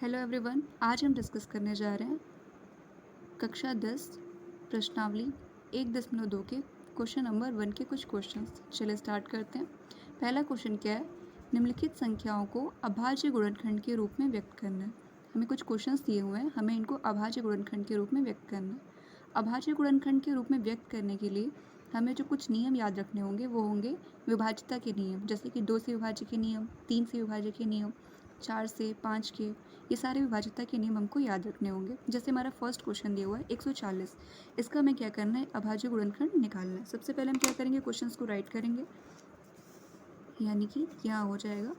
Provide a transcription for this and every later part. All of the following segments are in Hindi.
हेलो एवरीवन, आज हम डिस्कस करने जा रहे हैं कक्षा 10 प्रश्नावली 1.2 के क्वेश्चन नंबर 1 के कुछ क्वेश्चंस। चलिए स्टार्ट करते हैं। पहला क्वेश्चन क्या है? निम्नलिखित संख्याओं को अभाज्य गुणनखंड के रूप में व्यक्त करना है। हमें कुछ क्वेश्चंस दिए हुए हैं, हमें इनको अभाज्य गुणनखंड के रूप में व्यक्त करना है। अभाज्य गुणनखंड के रूप में व्यक्त करने के लिए हमें जो कुछ नियम याद रखने होंगे वो होंगे विभाज्यता के नियम, जैसे कि 2 से विभाज्य के नियम, 3 से विभाज्य के नियम, 4 से, 5 के, ये सारे विभाज्यता के नियम हमको याद रखने होंगे। जैसे हमारा फर्स्ट क्वेश्चन दिया हुआ है 140, इसका हमें क्या करना है? अभाज्य गुणनखंड निकालना है। सबसे पहले हम क्या करेंगे? क्वेश्चंस को राइट करेंगे, यानी कि यहाँ हो जाएगा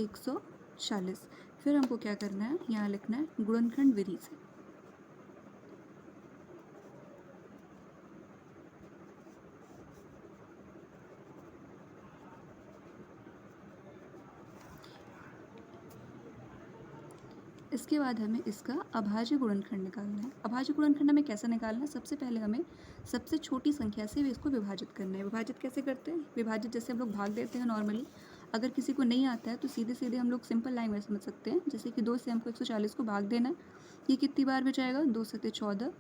140। फिर हमको क्या करना है? यहाँ लिखना है गुणनखंड विधि से। इसके बाद हमें इसका अभाज्य गुणनखंड निकालना है। अभाज्य गुणनखंड हमें कैसे निकालना है? सबसे पहले हमें सबसे छोटी संख्या से इसको विभाजित करना है। विभाजित कैसे करते हैं? विभाजित जैसे हम लोग भाग देते हैं नॉर्मली। अगर किसी को नहीं आता है तो सीधे सीधे हम लोग सिंपल लाइन में समझ सकते हैं। जैसे कि 2 से हमको 140 को भाग देना है। ये कितनी बार में जाएगा? 2 सत्ते 14,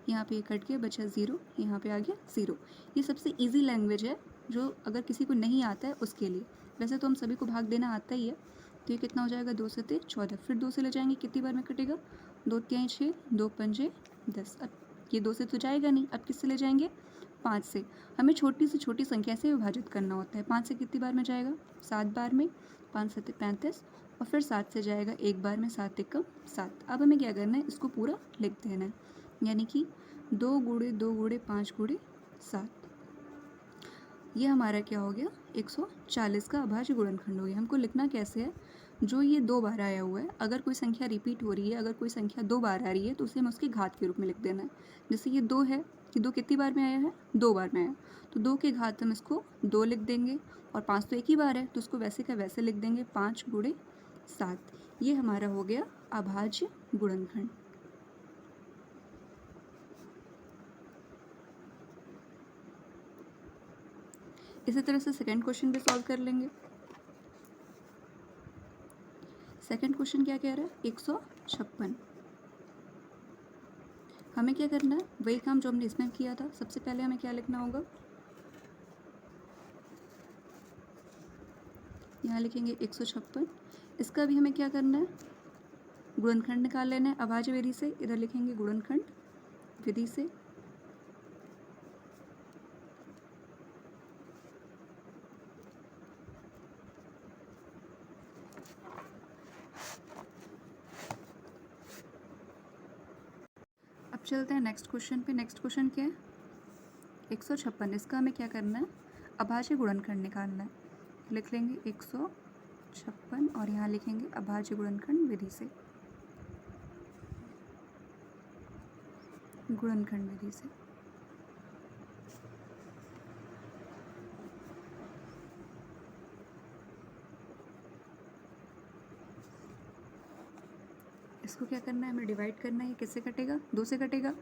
यहाँ पे कट के बचा 0, यहाँ पे आ गया 0। ये सबसे ईजी लैंग्वेज है जो अगर किसी को नहीं आता है उसके लिए। वैसे तो हम सभी को भाग देना आता ही है। तो ये कितना हो जाएगा? 2 सत्ते 14। फिर 2 से ले जाएंगे, कितनी बार में कटेगा? 2 तिहाई 6, 2 पंजे 10। अब ये 2 से तो जाएगा नहीं, अब किससे ले जाएंगे? 5 से। हमें छोटी से छोटी संख्या से विभाजित करना होता है। 5 से कितनी बार में जाएगा? 7 बार में। 5 सत्ते 35, और फिर 7 से जाएगा एक बार में, 7 एकम 7। अब हमें क्या करना है? इसको पूरा लिख देना है, यानी कि 2 गुणे 2 गुणे 5 गुणे 7। ये हमारा क्या हो गया? 140 का अभाज्य गुणनखंड हो गया। हमको लिखना कैसे है? जो ये 2 बार आया हुआ है, अगर कोई संख्या रिपीट हो रही है, अगर कोई संख्या 2 बार आ रही है तो उसे हमें उसके घात के रूप में लिख देना है। जैसे ये 2 है, कि 2 कितनी बार में आया है? 2 बार में आया, तो 2 के घात हम इसको 2 लिख देंगे, और 5 तो एक ही बार है तो उसको वैसे का वैसे लिख देंगे, 5 गुणे 7। ये हमारा हो गया अभाज्य गुणनखंड। इसी तरह से सेकेंड क्वेश्चन भी सॉल्व कर लेंगे। सेकेंड क्वेश्चन क्या कह रहा है? 156। हमें क्या करना है? वही काम जो हमने इसमें किया था। सबसे पहले हमें क्या लिखना होगा? यहाँ लिखेंगे 156। इसका भी हमें क्या करना है? गुणनखंड निकाल लेना है अभाज्य विधि से। इधर लिखेंगे गुणनखंड विधि से। अब चलते हैं नेक्स्ट क्वेश्चन पे। नेक्स्ट क्वेश्चन क्या है? 156। इसका हमें क्या करना है? अभाज्य गुणनखंड निकालना है। लिख लेंगे 156, और यहाँ लिखेंगे अभाज्य गुणनखंड विधि से। गुणनखंड विधि से। इसको क्या करना है? हमें डिवाइड करना है। ये किससे कटेगा? 2 से कटेगा।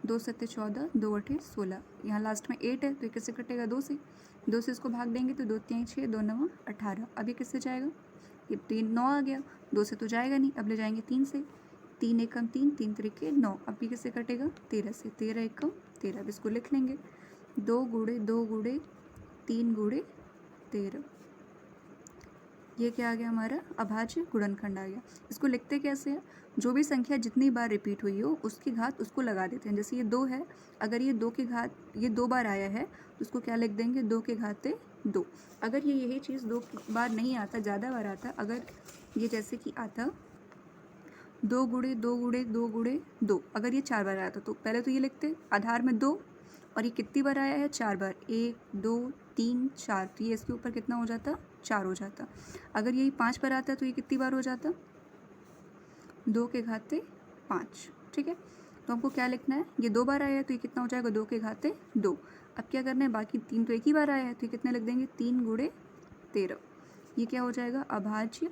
2 सत्ते 14, 2 अठे 16। यहाँ लास्ट में 8 है तो ये किससे कटेगा? 2 से। 2 से इसको भाग देंगे तो 2 तिहाई 6, 2 नवा 18। अब ये किससे जाएगा? ये 3 9 आ गया। 2 से तो जाएगा नहीं, अब ले जाएंगे 3 से। 3 एकम 3, 3 त्रिके 9। अब ये किससे कटेगा? 13 से। 13 एकम 13। अब इसको लिख लेंगे 2 गुणे 2 गुणे 3 गुणे 13। ये क्या आ गया? हमारा अभाज्य गुणनखंड आ गया। इसको लिखते कैसे हैं? जो भी संख्या जितनी बार रिपीट हुई हो उसकी घात उसको लगा देते हैं। जैसे ये 2 है, अगर ये 2 के घात, ये 2 बार आया है तो उसको क्या लिख देंगे? 2 के घाते 2। अगर ये यही चीज़ 2 बार नहीं आता, ज़्यादा बार आता, अगर ये जैसे कि आता 2 गुणे 2 गुणे 2 गुणे 2, अगर ये 4 बार आया था तो पहले तो ये लिखते आधार में 2, और ये कितनी बार आया है? 4 बार। 1 2 3 4, तो ये इसके ऊपर कितना हो जाता? 4 हो जाता। अगर यही 5 बार आता है तो ये कितनी बार हो जाता? 2 के घाते 5। ठीक है, तो हमको क्या लिखना है? ये 2 बार आया है तो ये कितना हो जाएगा? 2 के घाते 2। अब क्या करना है? बाकी 3 तो एक ही बार आया है तो ये कितने लिख देंगे? 3 गुणे 13। ये क्या हो जाएगा? अभाज्य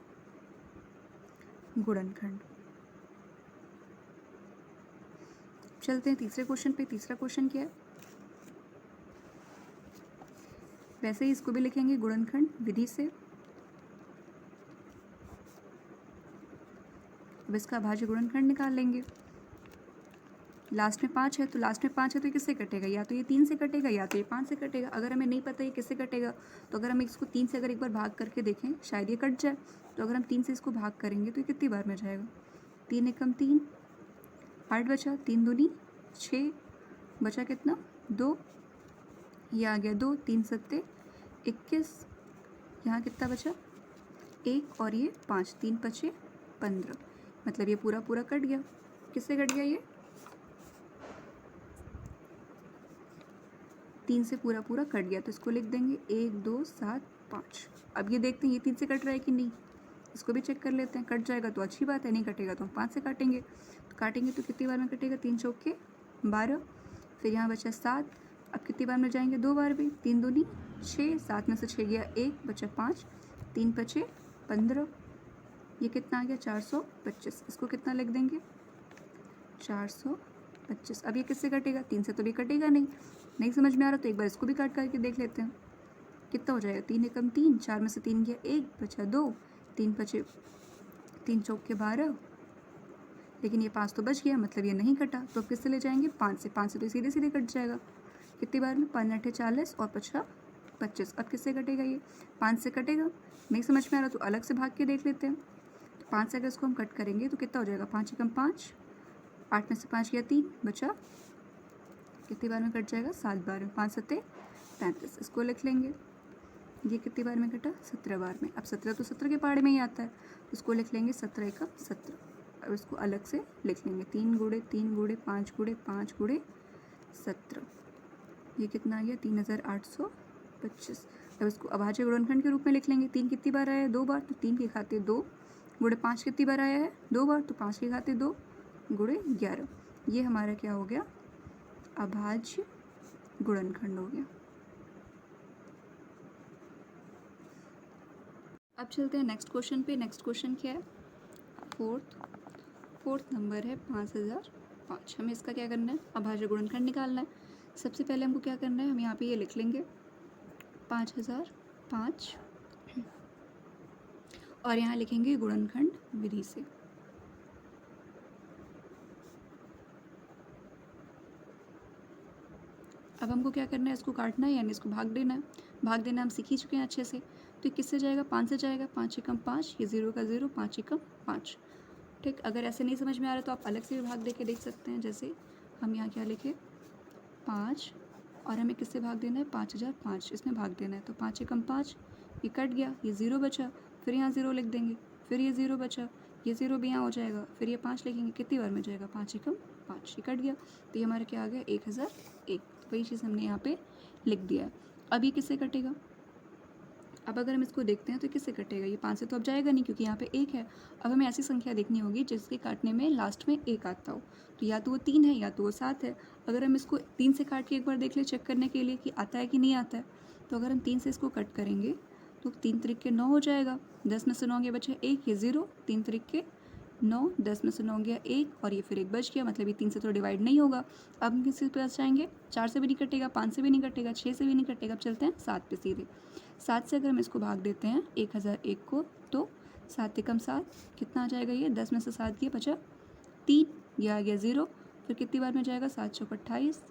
गुणनखंड। चलते हैं तीसरे क्वेश्चन पे। तीसरा क्वेश्चन क्या है? वैसे ही इसको भी लिखेंगे गुणनखंड विधि से। अब इसका अभाज्य गुणनखंड निकाल लेंगे। लास्ट में 5 है, तो लास्ट में 5 है तो ये किससे कटेगा? या तो ये 3 से कटेगा या तो ये 5 से कटेगा। अगर हमें नहीं पता ये किससे कटेगा, तो अगर हम इसको 3 से अगर एक बार भाग करके देखें शायद ये कट जाए। तो अगर हम 3 से इसको भाग करेंगे तो ये कितनी बार में जाएगा? 3 एकम 3, 8 बचा, 3 दूनी 6, बचा कितना? 2, ये आ गया 2, 3 सत्ते 21, यहाँ कितना बचा? 1 और ये 5, 3 पचे 15, मतलब ये पूरा पूरा कट गया। किससे कट गया? ये 3 से पूरा पूरा कट गया, तो इसको लिख देंगे 1 2 7 5। अब ये देखते हैं ये 3 से कट रहा है कि नहीं, इसको भी चेक कर लेते हैं। कट जाएगा तो अच्छी बात है, नहीं कटेगा तो हम 5 से काटेंगे। तो काटेंगे तो कितनी बार में कटेगा? 3 चौके 12, फिर यहाँ बचा 7। अब कितनी बार में जाएंगे? 2 बार भी, 3 दूनी 6, 7 में से 6 गया 1, बचा 5, 3 पचे 15, ये कितना आ गया? 425। इसको कितना लिख देंगे? 425। अब ये किससे कटेगा? 3 से तो भी कटेगा नहीं समझ में आ रहा तो एक बार इसको भी काट करके देख लेते हैं। कितना हो जाएगा? 3 एकम 3, 4 में से 3 गया 1, बचा 2, 3 पचे 3 चौके 12, लेकिन ये 5 तो बच गया, मतलब ये नहीं कटा। तो अब किससे ले जाएंगे? 5 से। 5 से तो सीधे सीधे कट जाएगा। कितनी बार में? 5 8 40 और 5 25। अब किससे कटेगा? ये 5 से कटेगा। नहीं समझ में आ रहा तो अलग से भाग के देख लेते हैं। तो 5 से अगर इसको हम कट करेंगे तो कितना हो जाएगा? 5 एकम 5, 8 में से 5 गया 3, बचा कितनी बार में कट जाएगा? 7 बार में। 5 सत्ते 35, इसको लिख लेंगे। ये कितनी बार में कटा? 17 बार में। अब 17 तो 17 के पहाड़े में ही आता है, तो इसको लिख लेंगे 17 एकम 17। अब इसको अलग से लिख लेंगे 3 गुणे 3 गुणे 5 गुणे 5 गुणे 17, ये कितना आ गया? 3825। अब इसको अभाज्य गुणनखंड के रूप में लिख लेंगे। 3 कितनी बार आया है? 2 बार, तो 3 के खाते 2, गुणे 5 कितनी बार आया है? 2 बार, तो 5 के खाते 2, गुणे 11। ये हमारा क्या हो गया? अभाज्य गुणनखंड हो गया। अब चलते हैं नेक्स्ट क्वेश्चन पे। नेक्स्ट क्वेश्चन क्या है? फोर्थ नंबर है 5005। हमें इसका क्या करना है? अभाज्य गुणनखंड निकालना है। सबसे पहले हमको क्या करना है? हम यहाँ पे ये लिख लेंगे 5005 और यहाँ लिखेंगे गुणनखंड विधि से। अब हमको क्या करना है? इसको काटना है यानी इसको भाग देना है। भाग देना हम सीख ही चुके हैं अच्छे से। तो किससे जाएगा? 5 से जाएगा। 5 एकम 5, ये 0 का 0, 5 एकम 5। ठीक, अगर ऐसे नहीं समझ में आ रहा तो आप अलग से भी भाग दे के देख सकते हैं। जैसे हम यहाँ क्या लिखे? 5 और हमें किससे भाग देना है? 5005, इसमें भाग देना है। तो 5 एकम 5, ये कट गया, ये 0 बचा, फिर यहाँ 0 लिख देंगे, फिर ये 0 बचा, ये 0 भी यहाँ हो जाएगा, फिर ये 5 लिखेंगे। कितनी बार में जाएगा? 5 एकम 5, ये कट गया, तो ये हमारा क्या आ गया? 1001। वही चीज़ हमने यहाँ पे लिख दिया है। अब ये किससे कटेगा? अब अगर हम इसको देखते हैं तो किससे कटेगा? ये 5 से तो अब जाएगा नहीं क्योंकि यहाँ पे 1 है। अब हमें ऐसी संख्या देखनी होगी जिसके काटने में लास्ट में 1 आता हो। तो या तो वो 3 है या तो वो 7 है। अगर हम इसको 3 से काट के एक बार देख ले चेक करने के लिए कि आता है कि नहीं आता है, तो अगर हम 3 से इसको कट करेंगे तो 3 त्रिक 9 हो जाएगा। 10 में से 9 गया बचा 1, ये 0, 3 त्रिक 9, 10 में से 9 गया 1 और ये फिर 1 बच गया, मतलब ये 3 से तो डिवाइड नहीं होगा। अब हम किसी पे जाएंगे? 4 से भी नहीं कटेगा, 5 से भी नहीं कटेगा, 6 से भी नहीं कटेगा। अब चलते हैं 7 पे सीधे। 7 से अगर हम इसको भाग देते हैं 1001 को, तो 7 एकम 7 कितना आ जाएगा? ये 10 में से 7 गया बचा 3, ये आ गया 0, फिर कितनी बार में जाएगा? 7 चौक 28,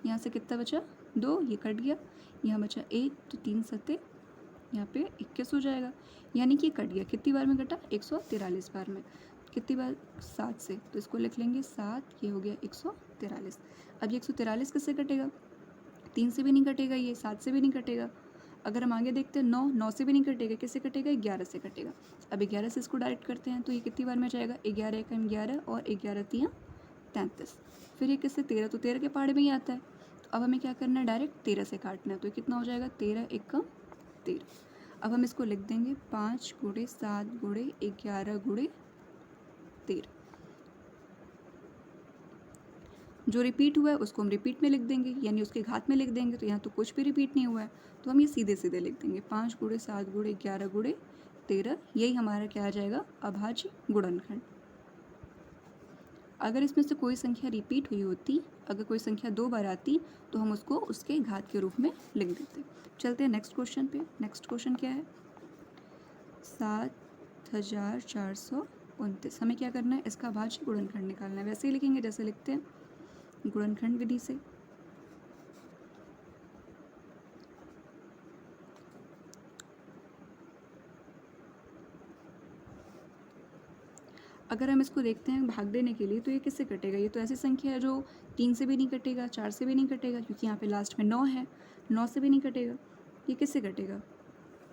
यहाँ से कितना बचा? 2, ये कट गया, यहाँ बचा 1, तो 3 सत्ते यहाँ पे 21 हो जाएगा, यानी कि कट गया। कितनी बार में कटा? 143 बार में। कितनी बार? 7 से, तो इसको लिख लेंगे 7, ये हो गया 143। अब ये 143 किससे कटेगा? 3 से भी नहीं कटेगा, ये 7 से भी नहीं कटेगा। अगर हम आगे देखते हैं 9 से भी नहीं कटेगा, किससे कटेगा? 11 से कटेगा। अब 11 से इसको डायरेक्ट करते हैं तो ये कितनी बार में जाएगा? 11 एकम 11 और 11 तियाँ 33। फिर ये किससे? 13, तो 13 के पहाड़े में ही आता है। तो अब हमें क्या करना है? डायरेक्ट 13 से काटना है। तो कितना हो जाएगा? 13 एकम 13। अब हम इसको लिख देंगे 5 गुणे 7 गुणे 11 गुणे 13। जो रिपीट हुआ है उसको हम रिपीट में लिख देंगे, यानी उसके घात में लिख देंगे। तो यहाँ तो कुछ भी रिपीट नहीं हुआ है, तो हम ये सीधे सीधे लिख देंगे 5 गुणे 7 गुणे 11 गुणे 13। यही हमारा क्या आ जाएगा? अभाज्य गुणनखंड। अगर इसमें से कोई संख्या रिपीट हुई होती, अगर कोई संख्या 2 बार आती, तो हम उसको उसके घात के रूप में लिख देते। चलते हैं नेक्स्ट क्वेश्चन पे। नेक्स्ट क्वेश्चन क्या है? 7450। 29। हमें क्या करना है, इसका अभाज्य गुणनखंड निकालना है। वैसे ही लिखेंगे जैसे लिखते हैं गुणनखंड विधि से। अगर हम इसको देखते हैं भाग देने के लिए, तो ये किससे कटेगा? ये तो ऐसी संख्या है जो 3 से भी नहीं कटेगा, 4 से भी नहीं कटेगा, क्योंकि यहाँ पे लास्ट में 9 है। 9 से भी नहीं कटेगा। ये किससे कटेगा?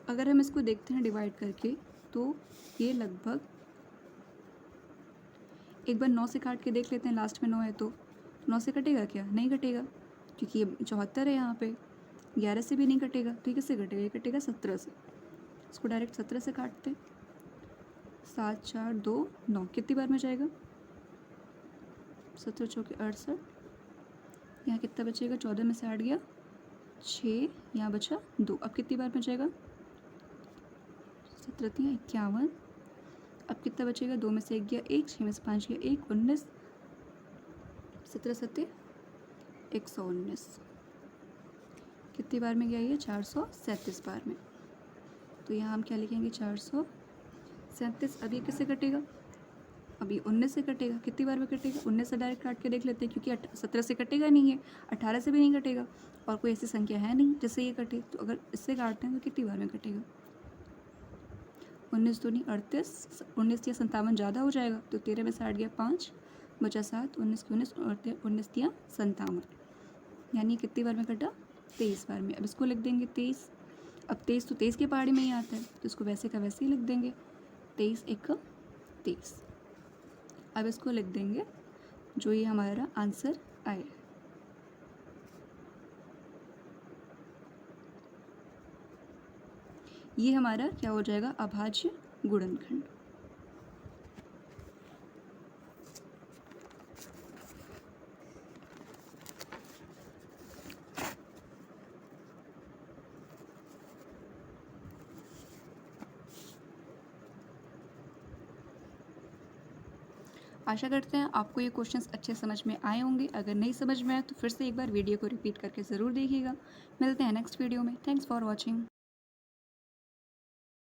अगर हम इसको देखते हैं डिवाइड करके, तो ये लगभग, एक बार 9 से काट के देख लेते हैं, लास्ट में 9 है तो 9 से कटेगा क्या? नहीं कटेगा, क्योंकि ये 74 है यहाँ पे। 11 से भी नहीं कटेगा, तो ये किससे कटेगा? ये कटेगा 17 से। इसको डायरेक्ट 17 से काटते हैं। 7 4 2 9, कितनी बार में जाएगा? 17 चौके 68। यहाँ कितना बचेगा? 14 में से 8 गया 6, यहाँ बचा 2। अब कितनी बार में जाएगा? 17 3 51। अब कितना बचेगा? 2 में से 1 गया 1, 6 में से 5 गया 1, 19। 17 7 119। कितनी बार में गया ये? 437 बार में। तो यहाँ हम क्या लिखेंगे? 437। अब ये किससे कटेगा? अभी 19 से कटेगा। कितनी बार में कटेगा? 19 से डायरेक्ट काट के देख लेते हैं, क्योंकि 17 से कटेगा नहीं है, 18 से भी नहीं कटेगा, और कोई ऐसी संख्या है नहीं जिससे ये कटे। तो अगर इससे काटते हैं तो कितनी बार में कटेगा? 19 दूनी 38। 19 या 57 ज़्यादा हो जाएगा, तो 13 में से 8 गया 5, बचा 7, 19 के 19 और 19 या 57, यानी कितनी बार में कटा? 23 बार में। अब इसको लिख देंगे 23। अब 23 तो 23 के पहाड़ी में ही आता है, तो इसको वैसे का वैसे ही लिख देंगे 23 1 23। अब इसको लिख देंगे जो ये हमारा आंसर आए। ये हमारा क्या हो जाएगा? अभाज्य गुणनखंड। आशा करते हैं आपको ये क्वेश्चंस अच्छे समझ में आए होंगे। अगर नहीं समझ में आए तो फिर से एक बार वीडियो को रिपीट करके ज़रूर देखिएगा। मिलते हैं नेक्स्ट वीडियो में। Thanks for watching.